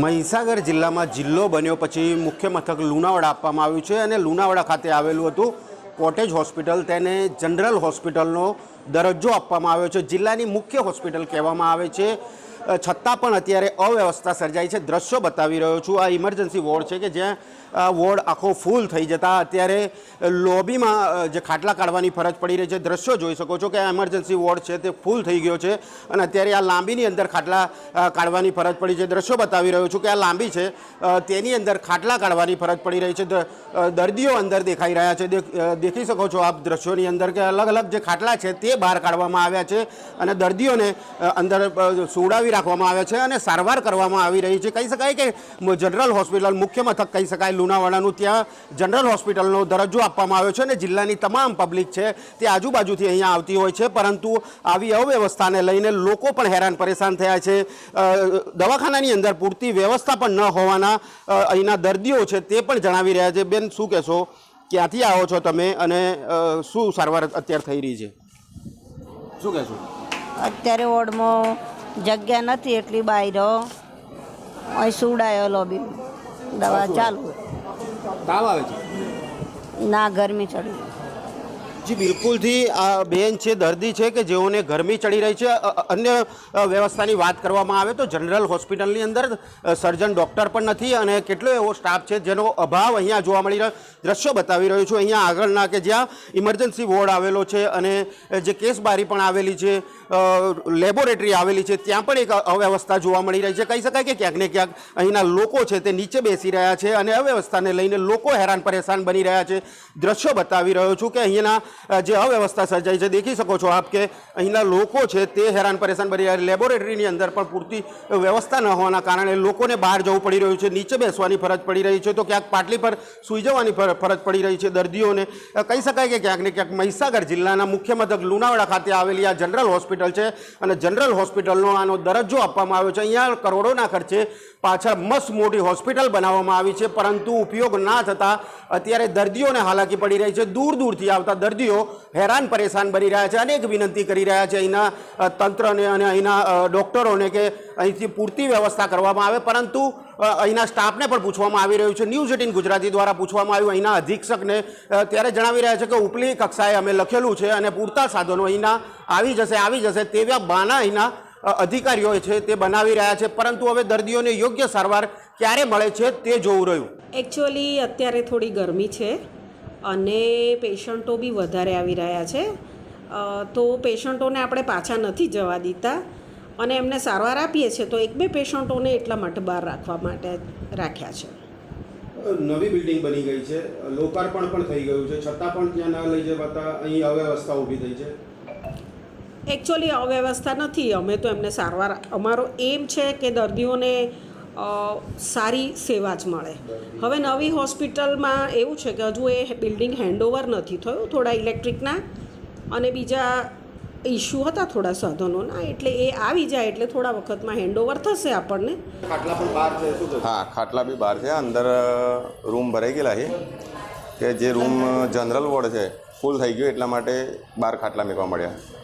મહીસાગર જિલ્લામાં જિલ્લો બન્યો પછી મુખ્ય મથક લુણાવાડા આપવામાં આવ્યું છે અને લુણાવાડા ખાતે આવેલું હતું કોટેજ હોસ્પિટલ તેને જનરલ હોસ્પિટલનો દરજ્જો આપવામાં આવ્યો છે। જિલ્લાની મુખ્ય હોસ્પિટલ કહેવામાં આવે છે, છતાં પણ અત્યારે અવ્યવસ્થા સર્જાઈ છે। દ્રશ્યો બતાવી રહ્યો છું। આ ઇમરજન્સી વોર્ડ છે કે જ્યાં વોર્ડ આખો ફૂલ થઈ જતા અત્યારે લોબીમાં જે ખાટલા કાઢવાની ફરજ પડી રહી છે। દ્રશ્યો જોઈ શકો છો કે આ ઇમરજન્સી વોર્ડ છે તે ફૂલ થઈ ગયો છે અને અત્યારે આ લાંબીની અંદર ખાટલા કાઢવાની ફરજ પડી છે। દ્રશ્યો બતાવી રહ્યો છું કે આ લાંબી છે તેની અંદર ખાટલા કાઢવાની ફરજ પડી રહી છે। દર્દીઓ અંદર દેખાઈ રહ્યા છે। દેખી શકો છો આપ દ્રશ્યોની અંદર કે અલગ અલગ જે ખાટલા છે તે બહાર કાઢવામાં આવ્યા છે અને દર્દીઓને અંદર સુવડાવી રાખવામાં આવ્યા છે અને સારવાર કરવામાં આવી રહી છે। કહી શકાય કે જનરલ હોસ્પિટલ મુખ્ય મથક કહી શકાય લુણાવાડાનું, ત્યાં જનરલ હોસ્પિટલનો દરજ્જો આપવામાં આવ્યો છે અને જિલ્લાની તમામ પબ્લિક છે તે આજુબાજુથી અહીંયા આવતી હોય છે, પરંતુ આવી અવ્યવસ્થાને લઈને લોકો પણ હેરાન પરેશાન થયા છે। દવાખાનાની અંદર પૂરતી વ્યવસ્થા પણ ન હોવાના અહીંના દર્દીઓ છે તે પણ જણાવી રહ્યા છે। બેન, શું કહેશો? ક્યાંથી આવો છો તમે અને શું સારવાર અત્યારે થઈ રહી છે? શું કહેશો? અત્યારે વોર્ડમાં જગ્યા નથી એટલી બહાર અહીં સુવડાયો લોબી, દવા ચાલુ। તાવ આવે છે? ના, ગરમી ચડી। જી બિલકુલથી આ બેન છે, દર્દી છે કે જેઓને ગરમી ચડી રહી છે। અન્ય વ્યવસ્થાની વાત કરવામાં આવે તો જનરલ હોસ્પિટલની અંદર સર્જન ડૉક્ટર પણ નથી અને કેટલો એવો સ્ટાફ છે જેનો અભાવ અહીંયા જોવા મળી રહ્યો। દ્રશ્યો બતાવી રહ્યો છું અહીંયા આગળના કે જ્યાં ઇમરજન્સી વોર્ડ આવેલો છે અને જે કેસ બારી પણ આવેલી છે, લેબોરેટરી આવેલી છે, ત્યાં પણ એક અવ્યવસ્થા જોવા મળી રહી છે। કહી શકાય કે ક્યાંક ને ક્યાંક અહીંના લોકો છે તે નીચે બેસી રહ્યા છે અને અવ્યવસ્થાને લઈને લોકો હેરાન પરેશાન બની રહ્યા છે। દ્રશ્યો બતાવી રહ્યો છું કે અહીંના જે અવ્યવસ્થા સર્જાઈ છે, દેખી શકો છો આપ કે અહીંના લોકો છે તે હેરાન પરેશાન બની રહ્યા છે। લેબોરેટરીની અંદર પણ પૂરતી વ્યવસ્થા ન હોવાના કારણે લોકોને બહાર જવું પડી રહ્યું છે, નીચે બેસવાની ફરજ પડી રહી છે, તો ક્યાંક પાટલી પર સૂઈ જવાની ફરજ પડી રહી છે દર્દીઓને। કહી શકાય કે ક્યાંક ને ક્યાંક મહીસાગર જિલ્લાના મુખ્ય મથક લુણાવાડા ખાતે આવેલી આ જનરલ હોસ્પિટલ છે અને જનરલ હોસ્પિટલનો આનો દરજ્જો આપવામાં આવ્યો છે। અહીંયા કરોડોના ખર્ચે પાછળ મસ્ત મોટી હોસ્પિટલ બનાવવામાં આવી છે, પરંતુ ઉપયોગ ના થતાં અત્યારે દર્દીઓને હાલાકી પડી રહી છે। દૂર દૂરથી આવતા દર્દીઓ હેરાન પરેશાન બની રહ્યા છે। અનેક વિનંતી કરી રહ્યા છે અહીંના તંત્રને અને અહીંના ડૉક્ટરોને કે અહીંથી પૂરતી વ્યવસ્થા કરવામાં આવે, પરંતુ અહીંના સ્ટાફને પણ પૂછવામાં આવી રહ્યું છે। ન્યૂઝ 18 ગુજરાતી દ્વારા પૂછવામાં આવ્યું અહીંના અધિક્ષકને, ત્યારે જણાવી રહ્યા છે કે ઉપલી કક્ષાએ અમે લખેલું છે અને પૂરતા સાધનો અહીંના આવી જશે તેવા બાના અહીંના અધિકારીઓ છે તે બનાવી રહ્યા છે, પરંતુ હવે દર્દીઓને યોગ્ય સારવાર ક્યારે મળે છે તે જોવું રહ્યું। એકચ્યુઅલી અત્યારે થોડી ગરમી છે અને પેશન્ટો બી વધારે આવી રહ્યા છે, તો પેશન્ટોને આપણે પાછા નથી જવા દીધા અને એમને સારવાર આપીએ છીએ, તો એક બે પેશન્ટોને એટલા માટે બહાર રાખવા માટે રાખ્યા છે। નવી બિલ્ડિંગ બની ગઈ છે, લોકાર્પણ પણ થઈ ગયું છે, છતાં પણ ત્યાં ન લઈ જવાતા અહીં અવ્યવસ્થા ઊભી થઈ છે। એકચ્યુઅલી અવ્યવસ્થા નથી, અમે તો એમને સારવાર, અમારો એમ છે કે દર્દીઓને સારી સેવા જ મળે। હવે નવી હોસ્પિટલમાં એવું છે કે હજુ એ બિલ્ડિંગ હેન્ડઓવર નથી થયું, થોડા ઇલેક્ટ્રિકના અને બીજા ઇસ્યુ હતા થોડા સાધનોના, એટલે એ આવી જાય એટલે થોડા વખતમાં હેન્ડઓવર થશે આપણને। ખાટલા પણ બહાર છે? શું? હા, ખાટલા બી બહાર છે। અંદર રૂમ ભરાઈ ગયેલા છે કે જે રૂમ જનરલ વોર્ડ છે ફૂલ થઈ ગયો, એટલા માટે બહાર ખાટલા મૂકવા મળ્યા।